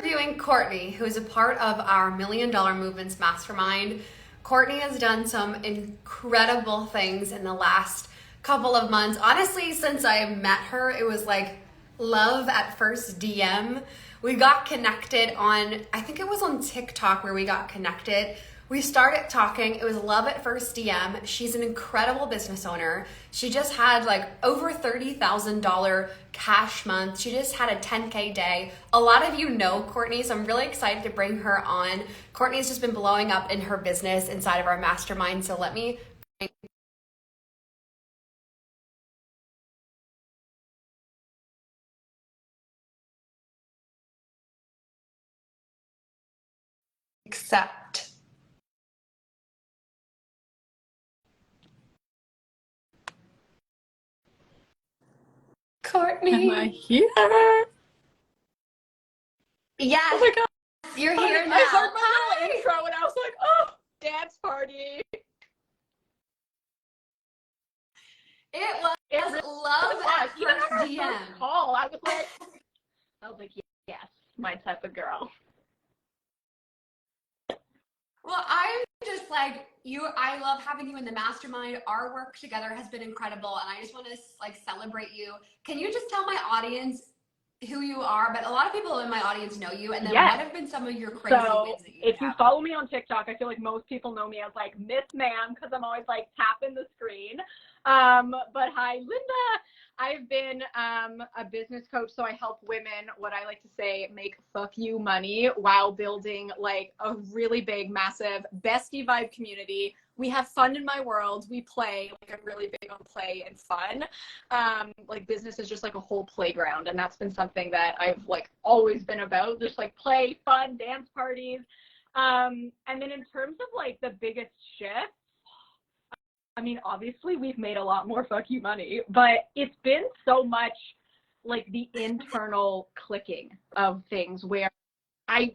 interviewing Courtney, who is a part of our Million Dollar Movements Mastermind. Courtney has done some incredible things in the last couple of months. Honestly, since I met her, it was like love at first DM. We got connected on, I think it was on TikTok where we got connected. We started talking. It was love at first DM. She's an incredible business owner. She just had like over $30,000 cash month. She just had a 10K day. A lot of you know Courtney, so I'm really excited to bring her on. Courtney's just been blowing up in her business inside of our mastermind. So let me accept. Am I Courtney. here? Yes, Oh my god. you're here now. I heard my Hi. little intro and I was like, oh, dance party. It was It really love was. at Even first on our DM. first call, I was like, yes, my type of girl. Well, I'm just like you. I love having you in the mastermind. Our work together has been incredible, and I just want to like celebrate you. Can you just tell my audience who you are? But a lot of people in my audience know you, and then Yes. what have been some of your crazy wins that If you had? follow me on TikTok, I feel like most people know me as like Miss Ma'am because I'm always like tapping the screen. But hi, Linda. I've been a business coach, so I help women, what I like to say, make fuck you money while building like a really big, massive bestie vibe community. We have fun in my world. We play. Like I'm really big on play and fun. Like business is just like a whole playground, and that's been something that I've like always been about. Just like play, fun, dance parties. And then in terms of like the biggest shift, I mean, obviously we've made a lot more fuck you money, but it's been so much like the internal clicking of things where I've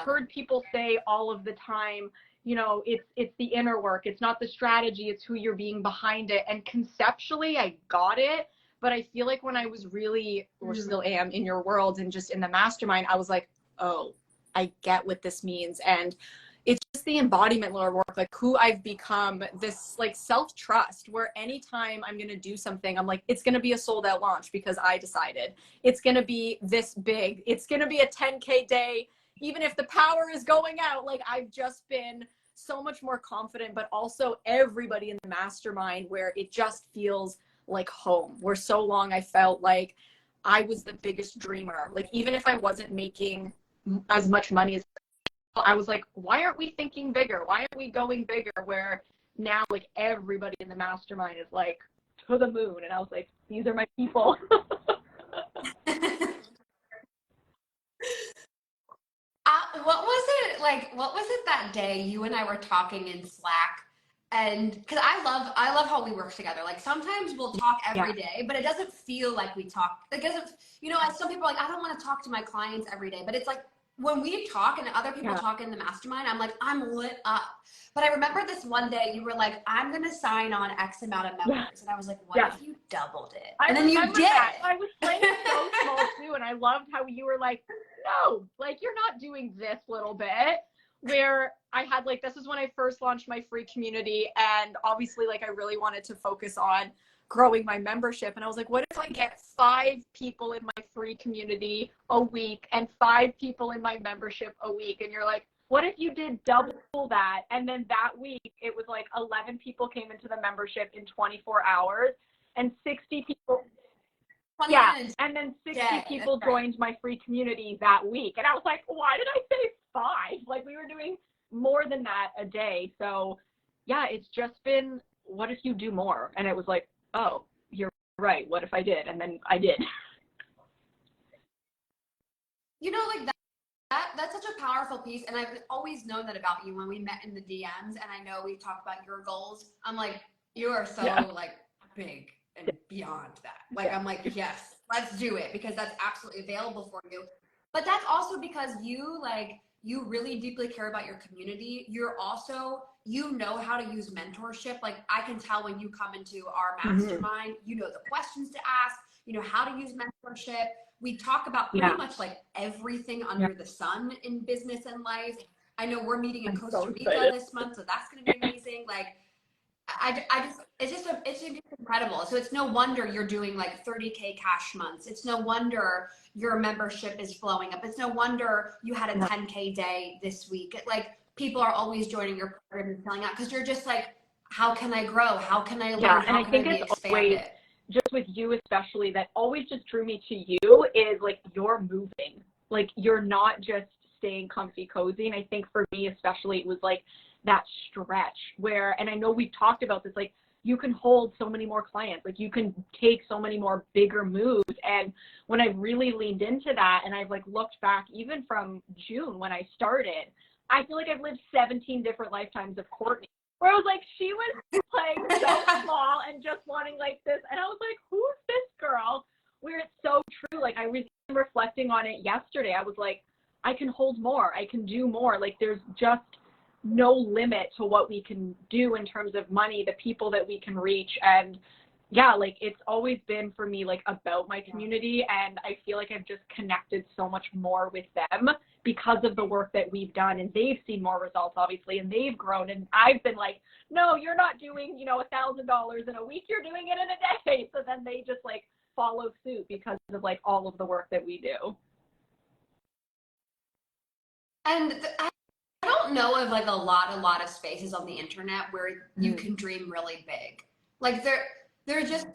heard people say all of the time, you know, it's the inner work. It's not the strategy. It's who you're being behind it. And conceptually, I got it. But I feel like when I was really, or still am, in your world and just in the mastermind, I was like, oh, I get what this means. And it's just the embodiment work, like who I've become, this like self-trust where anytime I'm going to do something, I'm like, it's going to be a sold out launch because I decided. It's going to be this big. It's going to be a 10K day. Even if the power is going out, like I've just been so much more confident, but also everybody in the mastermind where it just feels like home. Where so long I felt like I was the biggest dreamer. Like even if I wasn't making as much money as I was like, why aren't we thinking bigger? Why aren't we going bigger? Where now like everybody in the mastermind is like to the moon. And I was like, these are my people. What was it like? What was it that day you and I were talking in Slack? And because I love how we work together. Like sometimes we'll talk every day, but it doesn't feel like we talk. It doesn't, you know, as some people are like, I don't want to talk to my clients every day, but it's like when we talk and other people talk in the mastermind, I'm like, I'm lit up. But I remember this one day you were like, I'm going to sign on X amount of members. And I was like, what if you doubled it? And then you did. That. I was playing so small too. And I loved how you were like, no, like you're not doing this little bit. Where I had like, this is when I first launched my free community. And obviously like, I really wanted to focus on growing my membership. And I was like, what if I get 5 people in my free community a week and 5 people in my membership a week? And you're like, what if you did double that? And then that week it was like 11 people came into the membership in 24 hours and 60 people. Yeah. And then 60 people joined my free community that week. And I was like, why did I say 5? Like we were doing more than that a day. So yeah, it's just been, what if you do more? And it was like, oh, you're right. What if I did? And then I did. You know, like that's such a powerful piece. And I've always known that about you when we met in the DMs. And I know we talked about your goals. I'm like, you are so like big and beyond that. Like, I'm like, yes, let's do it because that's absolutely available for you. But that's also because you you really deeply care about your community. You're also, you know how to use mentorship. Like I can tell when you come into our mastermind, you know the questions to ask, you know how to use mentorship. we talk about pretty much like everything under the sun in business and life. I know we're meeting in Costa Rica this month, so that's going to be amazing. Like, it's incredible. So it's no wonder you're doing like 30K cash months. It's no wonder your membership is blowing up. It's no wonder you had a 10K day this week. Like, people are always joining your program and filling out because you're just like, how can I grow? How can I learn? Yeah, and how I can think I be it's expanded? always, just with you especially, that always just drew me to you is like, you're moving. Like, you're not just staying comfy cozy. And I think for me especially, it was like that stretch where, and I know we've talked about this, like, you can hold so many more clients, like you can take so many more bigger moves. And when I really leaned into that, and I've like looked back even from June when I started, I feel like I've lived 17 different lifetimes of Courtney, where I was like, she was playing so small and just wanting like this. And I was like, who's this girl? Where it's so true. Like, I was reflecting on it yesterday. I was like, I can hold more. I can do more. Like, there's just no limit to what we can do in terms of money, the people that we can reach. And yeah, like, it's always been for me like about my community, and I feel like I've just connected so much more with them because of the work that we've done, and they've seen more results obviously, and they've grown, and I've been like, no, you're not doing, you know, $1,000 in a week, you're doing it in a day. So then they just like follow suit because of like all of the work that we do. And I don't know of like a lot of spaces on the internet where you can dream really big. Like, they're just,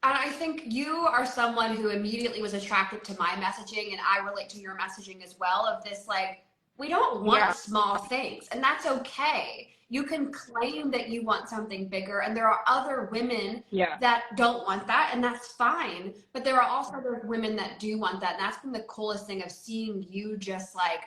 and I think you are someone who immediately was attracted to my messaging, and I relate to your messaging as well, of this, like, we don't want small things, and that's okay. You can claim that you want something bigger, and there are other women that don't want that, and that's fine. But there are also those women that do want that, and that's been the coolest thing of seeing you just like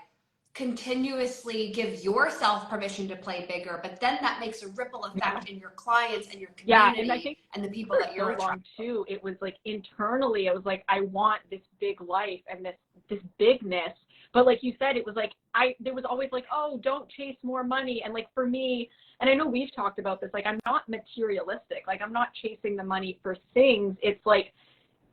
continuously give yourself permission to play bigger, but then that makes a ripple effect in your clients and your community, and I think and the people that you're so long too, it was like internally, I was like, I want this big life and this bigness. But like you said, it was like, there was always like, oh, don't chase more money. And like for me, and I know we've talked about this, like, I'm not materialistic. Like, I'm not chasing the money for things. It's like,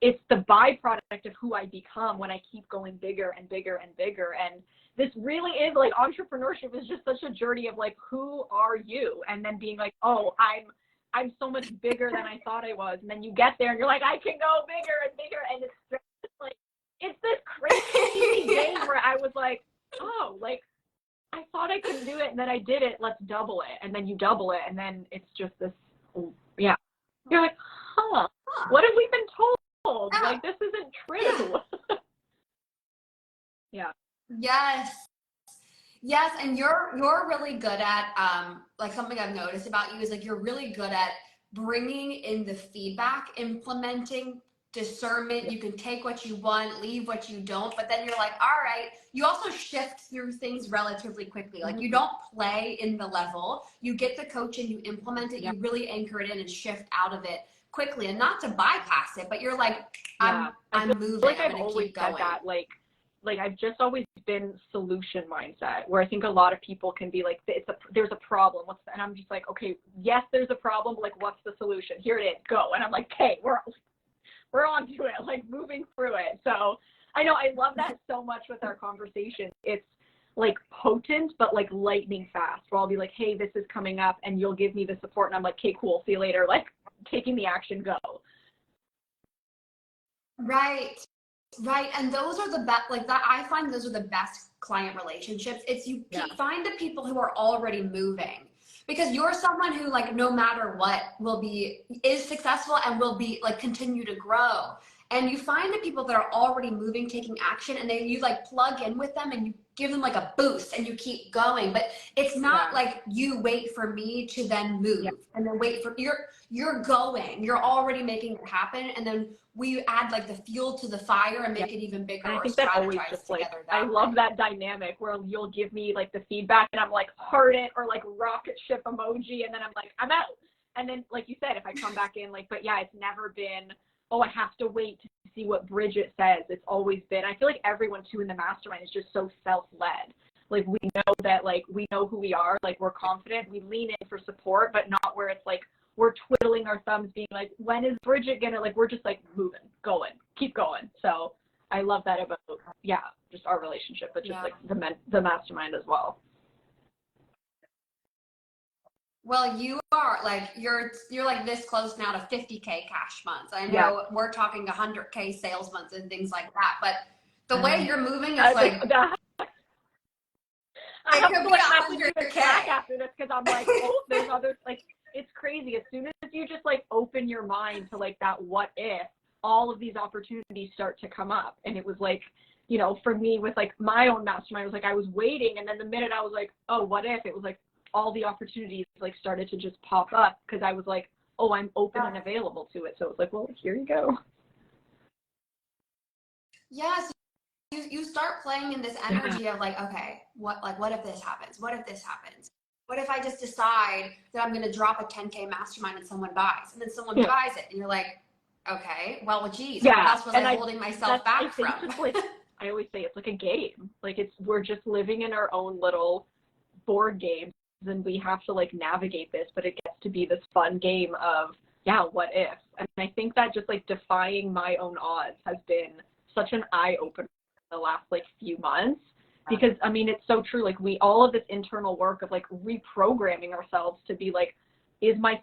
it's the byproduct of who I become when I keep going bigger and bigger and bigger. And this really is like, entrepreneurship is just such a journey of like, who are you? And then being like, oh, I'm so much bigger than I thought I was. And then you get there and you're like, I can go bigger and bigger. And it's just like, it's this crazy game where I was like, oh, like, I thought I couldn't do it, and then I did it. Let's double it. And then you double it, and then it's just this, You're like, huh, what have we been told? Like, this isn't true. Yes, and you're really good at like, something I've noticed about you is like, you're really good at bringing in the feedback, implementing discernment. You can take what you want, leave what you don't, but then you're like, all right, you also shift through things relatively quickly. Like, you don't play in the level, you get the coaching, you implement it, you really anchor it in and shift out of it quickly, and not to bypass it, but you're like, I'm moving, like, I'm I've always keep going. said that, like I've just always been solution mindset, where I think a lot of people can be like, there's a problem. And I'm just like, okay, yes, there's a problem. Like, what's the solution? Here it is, go. And I'm like, okay, we're on to it, like, moving through it. So I know I love that so much with our conversation. It's like potent, but like lightning fast, where I'll be like, hey, this is coming up, and you'll give me the support. And I'm like, okay, cool, see you later. Like, taking the action, go. Right. And those are the best, like, that, I find those are the best client relationships. It's you find the people who are already moving, because you're someone who, like, no matter what, is successful and will be like, continue to grow. And you find the people that are already moving, taking action, and then you like plug in with them and you give them like a boost and you keep going. But it's not like you wait for me to then move and then wait for you're going, you're already making it happen. And then we add like the fuel to the fire and make it even bigger. And I or think that always just like, I love that dynamic where you'll give me like the feedback and I'm like, heart it, or like rocket ship emoji. And then I'm like, I'm out. And then, like you said, if I come back in, like, but yeah, it's never been, oh, I have to wait to see what Bridget says. It's always been, I feel like everyone too in the mastermind is just so self-led. Like, we know that, like, we know who we are, like, we're confident, we lean in for support, but not where it's like, we're twiddling our thumbs being like, when is Bridget gonna, like, we're just like moving, going, keep going. So I love that about, just our relationship, but just like the mastermind as well. Well, you are like, you're like this close now to 50K cash months. I know we're talking 100K sales months and things like that, but the way you're moving is like, I have to like have to do a track after this because I'm like, oh, there's other, like, it's crazy. As soon as you just like open your mind to like that what if, all of these opportunities start to come up. And it was like, you know, for me with like my own mastermind, it was like I was waiting, and then the minute I was like, oh, what if, it was like all the opportunities like started to just pop up because I was like, oh, I'm open and available to it. So it was like, well, here you go. Yes. You start playing in this energy of like, okay, what if this happens? What if this happens? What if I just decide that I'm going to drop a 10K mastermind and someone buys, and then someone buys it, and you're like, okay, well, geez, what else was I holding myself back from? Like, I always say it's like a game. Like we're just living in our own little board game, and we have to like navigate this, but it gets to be this fun game of, what if? And I think that just like defying my own odds has been such an eye-opener the last like few months, because I mean, it's so true. Like all of this internal work of like reprogramming ourselves to be like, is my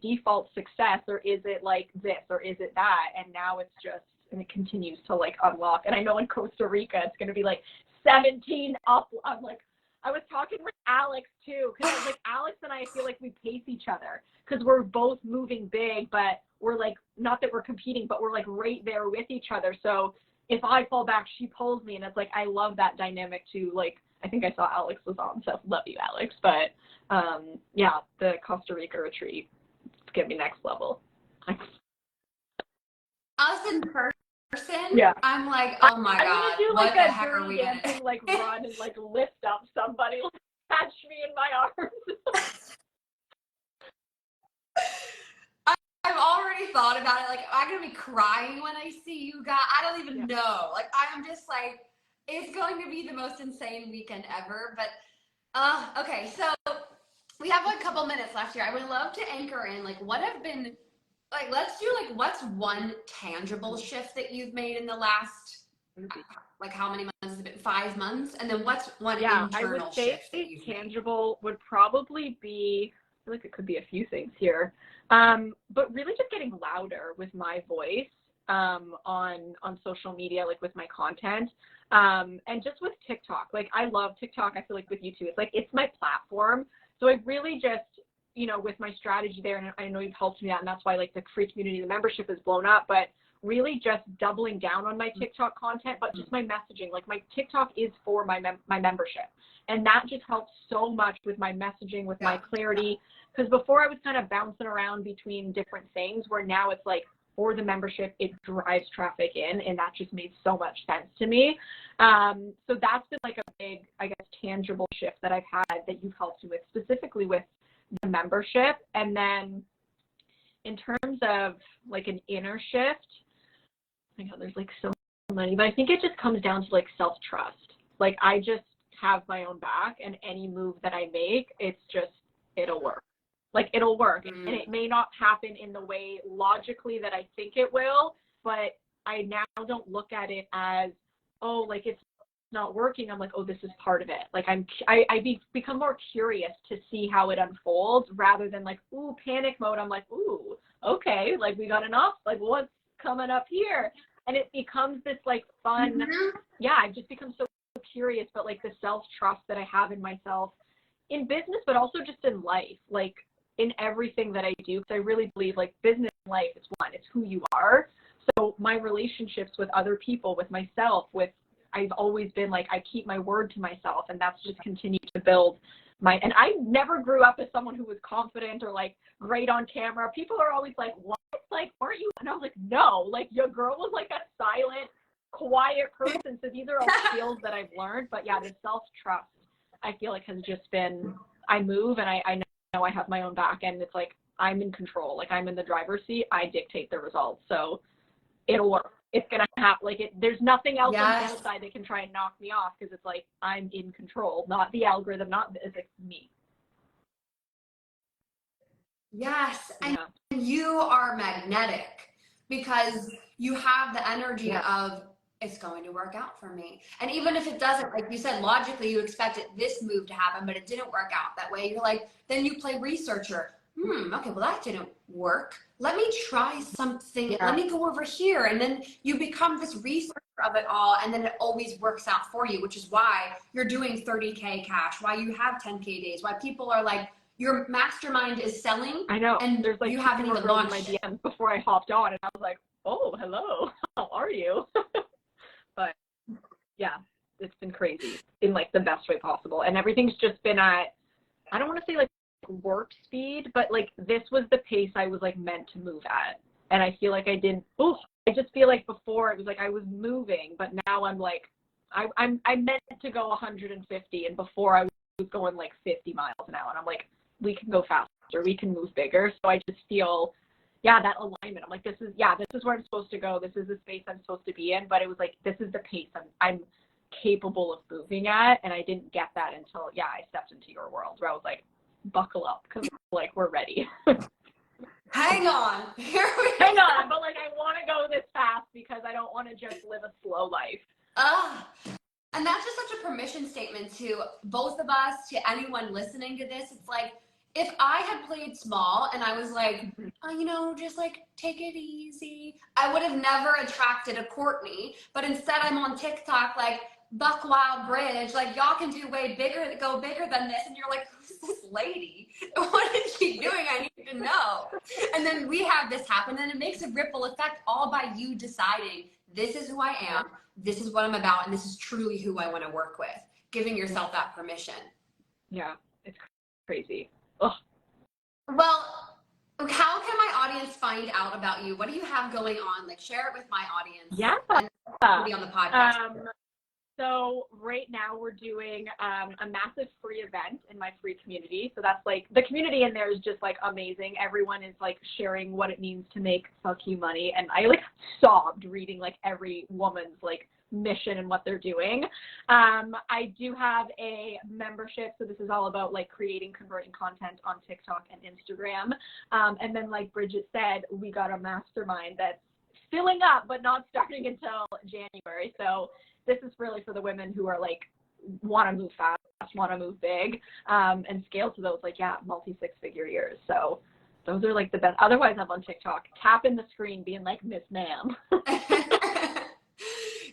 default success, or is it like this, or is it that? And now it's just, and it continues to like unlock. And I know in Costa Rica it's going to be like 17 up. I'm like, I was talking with Alex too, because I was like, Alex and I feel like we pace each other because we're both moving big, but we're like, not that we're competing, but we're like right there with each other. So if I fall back, she pulls me, and it's like, I love that dynamic too. Like, I think I saw Alex was on, so love you, Alex. But the Costa Rica retreat, it's gonna be next level. Us in person, I'm like, oh my God, I'm gonna do what like the a heck are we dirty dancing, like run and like lift up somebody, like, catch me in my arms. I've already thought about it. Like, I'm gonna be crying when I see you guys. I don't even know. Like, I'm just like, it's going to be the most insane weekend ever. But, okay, so we have a couple minutes left here. I would love to anchor in, like, what have been, like, let's do, like, what's one tangible shift that you've made in the last, like, how many months has it been? 5 months? And then what's one internal shift that you've tangible made? Would probably be, I feel like it could be a few things here. But really just getting louder with my voice on social media, like with my content, and just with TikTok. Like I love TikTok. I feel like with you too, it's like, it's my platform. So I really just, you know, with my strategy there, and I know you've helped me out, and that's why like the free community, the membership has blown up, but really just doubling down on my TikTok content, but just my messaging. Like my TikTok is for my membership. And that just helps so much with my messaging, with my clarity. Because before I was kind of bouncing around between different things, where now it's like, for the membership, it drives traffic in, and that just made so much sense to me. So that's been like a big, I guess, tangible shift that I've had that you've helped me with, specifically with the membership. And then in terms of like an inner shift, I know there's like so many, but I think it just comes down to like self-trust. Like I just have my own back, and any move that I make, it's just, it'll work. Like it'll work, and it may not happen in the way logically that I think it will, but I now don't look at it as, oh, like it's not working. I'm like, oh, this is part of it. Like I become more curious to see how it unfolds, rather than like, ooh, panic mode. I'm like, ooh, okay, like we got enough. Like what's coming up here? And it becomes this like fun. I've just become so curious, but like the self-trust that I have in myself in business, but also just in life, like in everything that I do. Because I really believe like business and life, it's one, it's who you are. So my relationships with other people, with myself, I've always been like, I keep my word to myself, and that's just continued to build and I never grew up as someone who was confident or like great on camera. People are always like, what? Like, weren't you? And I was like, no, like your girl was like a silent, quiet person. So these are all skills that I've learned. But yeah, the self-trust, I feel like has just been, I move, and I know I have my own back, and it's like, I'm in control. Like I'm in the driver's seat. I dictate the results. So it'll work. It's going to happen. Like there's nothing else on the outside that can try and knock me off, because it's like, I'm in control, not the algorithm, it's like me. Yes. And you are magnetic, because you have the energy of it's going to work out for me. And even if it doesn't, like you said, logically you expected this move to happen, but it didn't work out that way. You're like, then you play researcher. Okay, well that didn't work. Let me try something. Let me go over here. And then you become this researcher of it all. And then it always works out for you, which is why you're doing 30K cash, why you have 10K days, why people are like, your mastermind is selling. I know. And there's like you haven't even launched my DMs before I hopped on, and I was like, oh, hello, how are you? But yeah, it's been crazy in like the best way possible. And everything's just been at, I don't want to say like warp speed, but like this was the pace I was like meant to move at. And I feel like I just feel like before it was like I was moving, but now I'm like, I meant to go 150, and before I was going like 50 miles an hour. And I'm like, we can go faster, we can move bigger. So I just feel, that alignment. I'm like, this is where I'm supposed to go. This is the space I'm supposed to be in. But it was like, this is the pace I'm capable of moving at. And I didn't get that until, I stepped into your world where I was like, buckle up, because like, we're ready. Hang on. Hang on. But like, I want to go this fast because I don't want to just live a slow life. And that's just such a permission statement to both of us, to anyone listening to this. It's like, if I had played small and I was like, just like take it easy, I would have never attracted a Courtney. But instead I'm on TikTok like Buck Wild Bridge, like y'all can do go bigger than this. And you're like, who's this lady? What is she doing? I need to know. And then we have this happen, and it makes a ripple effect all by you deciding, this is who I am, this is what I'm about, and this is truly who I want to work with. Giving yourself that permission. Yeah, it's crazy. Ugh. Well, how can my audience find out about you? What do you have going on? Like, share it with my audience. Yeah. And be on the podcast. So right now we're doing a massive free event in my free community. So that's like, the community in there is just like amazing. Everyone is like sharing what it means to make fuck you money. And I like sobbed reading like every woman's like mission and what they're doing. I do have a membership. So this is all about like creating, converting content on TikTok and Instagram. And then like Bridget said, we got a mastermind that's filling up, but not starting until January. So this is really for the women who are like, want to move fast, want to move big, and scale to those like, multi 6-figure years. So those are like the best. Otherwise, I'm on TikTok, tapping the screen, being like, Miss Ma'am.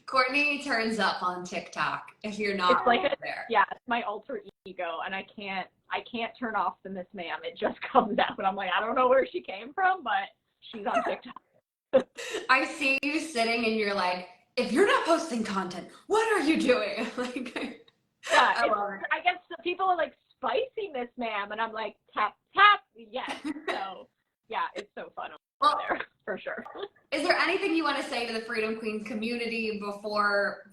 Courtney turns up on TikTok if you're not like there. Yeah, it's my alter ego, and I can't turn off the Miss Ma'am. It just comes out, and I'm like, I don't know where she came from, but she's on TikTok. I see you sitting, and you're like, if you're not posting content, what are you doing? Like, I guess people are like, spicy Miss Ma'am, and I'm like, tap tap, yes. So it's so fun over there for sure. Is there anything you want to say to the Freedom Queens community before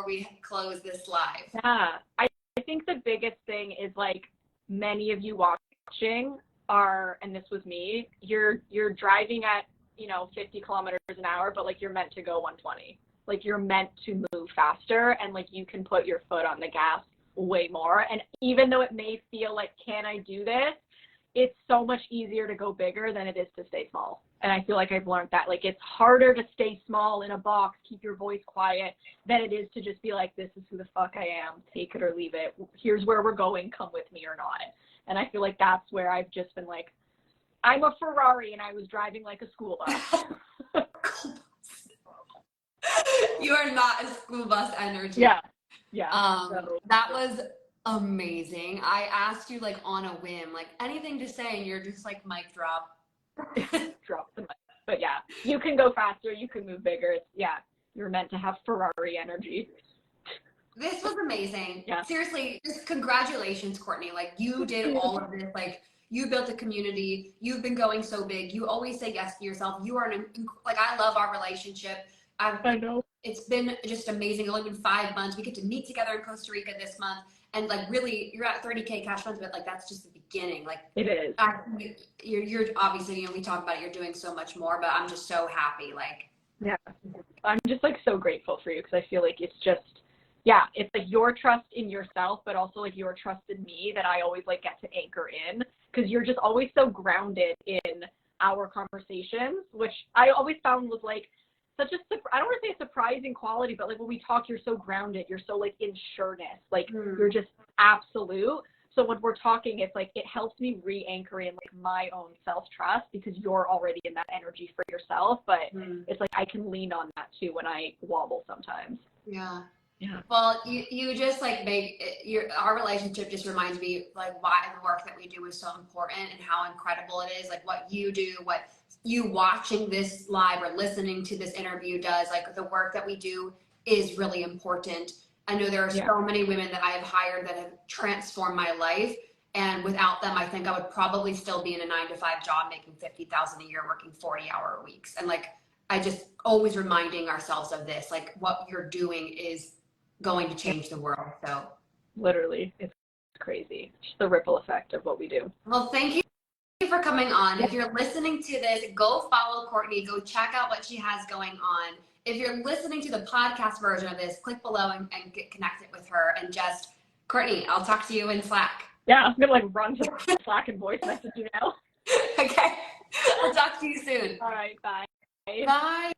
we close this live? Yeah, I think the biggest thing is like, many of you watching are, and this was me, you're driving at 50 kilometers an hour, but like you're meant to go 120. Like you're meant to move faster, and like you can put your foot on the gas way more. And even though it may feel like, can I do this? It's so much easier to go bigger than it is to stay small. And I feel like I've learned that, like, it's harder to stay small in a box, keep your voice quiet, than it is to just be like, this is who the fuck I am, take it or leave it. Here's where we're going, come with me or not. And I feel like that's where I've just been like, I'm a Ferrari and I was driving like a school bus. You are not a school bus energy. Yeah. That was amazing. I asked you like on a whim, like anything to say, and you're just like, mic drop. Drop the mic. But yeah, you can go faster, you can move bigger. You're meant to have Ferrari energy. This was amazing. Yeah. Seriously, just congratulations, Courtney. Like, you did all of this. Like, you built a community. You've been going so big. You always say yes to yourself. You are like, I love our relationship. I know. It's been just amazing. It's only been 5 months. We get to meet together in Costa Rica this month. And like, really, you're at 30K cash funds, but like, that's just the beginning. Like, it is. You're obviously, we talk about it, you're doing so much more, but I'm just so happy. Like, yeah, I'm just like so grateful for you, because I feel like it's just, it's like your trust in yourself, but also like your trust in me that I always like get to anchor in, because you're just always so grounded in our conversations, which I always found was like, such a, I don't want to say a surprising quality, but like when we talk, you're so grounded. You're so like in sureness. Like you're just absolute. So when we're talking, it's like, it helps me re-anchor in like my own self-trust because you're already in that energy for yourself. But it's like, I can lean on that too when I wobble sometimes. Yeah. Yeah. Well, you just like our relationship just reminds me like why the work that we do is so important and how incredible it is. Like what you do, what you watching this live or listening to this interview does, like the work that we do is really important. I know there are so many women that I have hired that have transformed my life. And without them, I think I would probably still be in a 9-to-5 job making $50,000 a year, working 40-hour weeks. And like, I just always reminding ourselves of this, like what you're doing is going to change the world. So literally, it's crazy. Just the ripple effect of what we do. Well, thank you for coming on. If you're listening to this, go follow Courtney. Go check out what she has going on. If you're listening to the podcast version of this, click below and get connected with her. And just, Courtney, I'll talk to you in Slack. Yeah, I'm gonna like run to Slack and voice message you now. Okay. I'll talk to you soon. All right, bye. Bye.